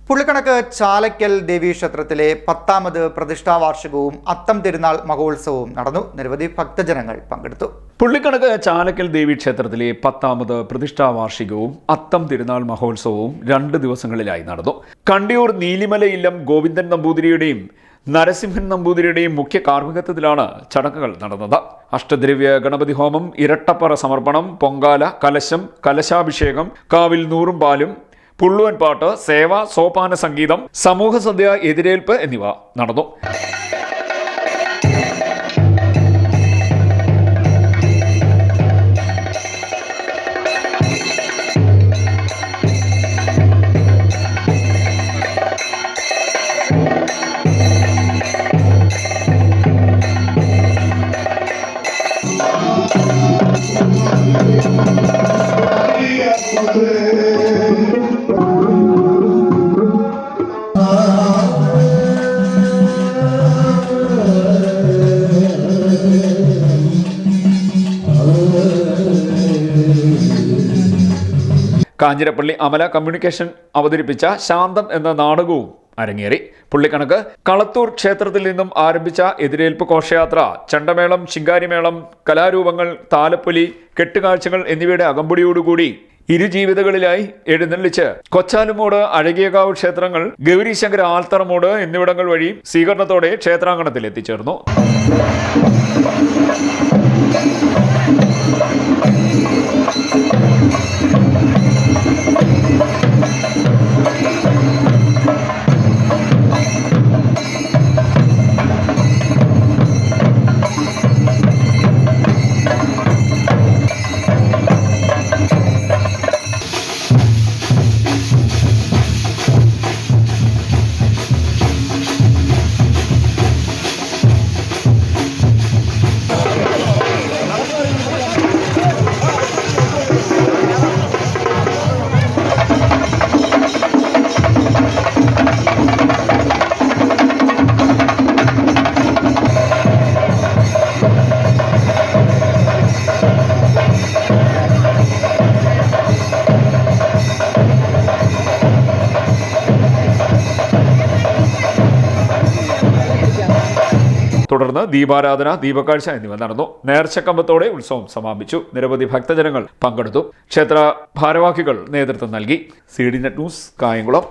പുള്ളിക്കണക്ക് ചാലക്കൽ ദേവീക്ഷേത്രത്തിലെ 10ാമത് പ്രതിഷ്ഠാവാർഷികവും അത്തം തിരുനാൾ മഹോത്സവവും നടന്നു. നിരവധി ഭക്തജനങ്ങൾ പങ്കെടുത്തു. പുള്ളിക്കണക്ക് ചാലക്കൽ ദേവീക്ഷേത്രത്തിലെ 10ാമത് പ്രതിഷ്ഠാവാർഷികവും അത്തം തിരുനാൾ മഹോത്സവവും 2 ദിവസങ്ങളിലായി നടന്നു. കണ്ടിയൂർ നീലിമലയില്ലം ഗോവിന്ദൻ നമ്പൂതിരിയുടെയും നരസിംഹൻ നമ്പൂതിരിയുടെയും മുഖ്യ കാർമ്മികത്വത്തിലാണ് ചടങ്ങുകൾ നടന്നത്. അഷ്ടദ്രവ്യ ഗണപതി ഹോമം, ഇരട്ടപ്പറ സമർപ്പണം, പൊങ്കാല, കലശം, കലശാഭിഷേകം, കാവിൽ നൂറും പാലും, പുള്ളുവൻ പാട്ട്, സേവ, സോപാന സംഗീതം, സമൂഹ സദ്യ, എതിരേൽപ്പ് എന്നിവ നടന്നു. കാഞ്ഞിരപ്പള്ളി അമല കമ്മ്യൂണിക്കേഷൻ അവതരിപ്പിച്ച ശാന്തം എന്ന നാടകവും അരങ്ങേറി. പുള്ളിക്കണക്ക് കളത്തൂർ ക്ഷേത്രത്തിൽ നിന്നും ആരംഭിച്ച എതിരേൽപ്പ് ഘോഷയാത്ര ചെണ്ടമേളം, ശിങ്കാരിമേളം, കലാരൂപങ്ങൾ, താലപ്പൊലി, കെട്ടുകാഴ്ചകൾ എന്നിവയുടെ അകമ്പടിയോടുകൂടി ഇരുജീവിതകളിലായി എഴുന്നള്ളിച്ച് കൊച്ചാലുമോട്, അഴകിയകാവ് ക്ഷേത്രങ്ങൾ, ഗൗരീശങ്കര ആൽത്തറമോട് എന്നിവിടങ്ങൾ വഴി സ്വീകരണത്തോടെ ക്ഷേത്രാങ്കണത്തിൽ എത്തിച്ചേർന്നു. തുടർന്ന് ദീപാരാധന, ദീപക്കാഴ്ച എന്നിവ നടന്നു. നേർച്ചക്കമ്പത്തോടെ ഉത്സവം സമാപിച്ചു. നിരവധി ഭക്തജനങ്ങൾ പങ്കെടുത്തു. ക്ഷേത്ര ഭാരവാഹികൾ നേതൃത്വം നൽകി. CDNet news, Kayamkulam.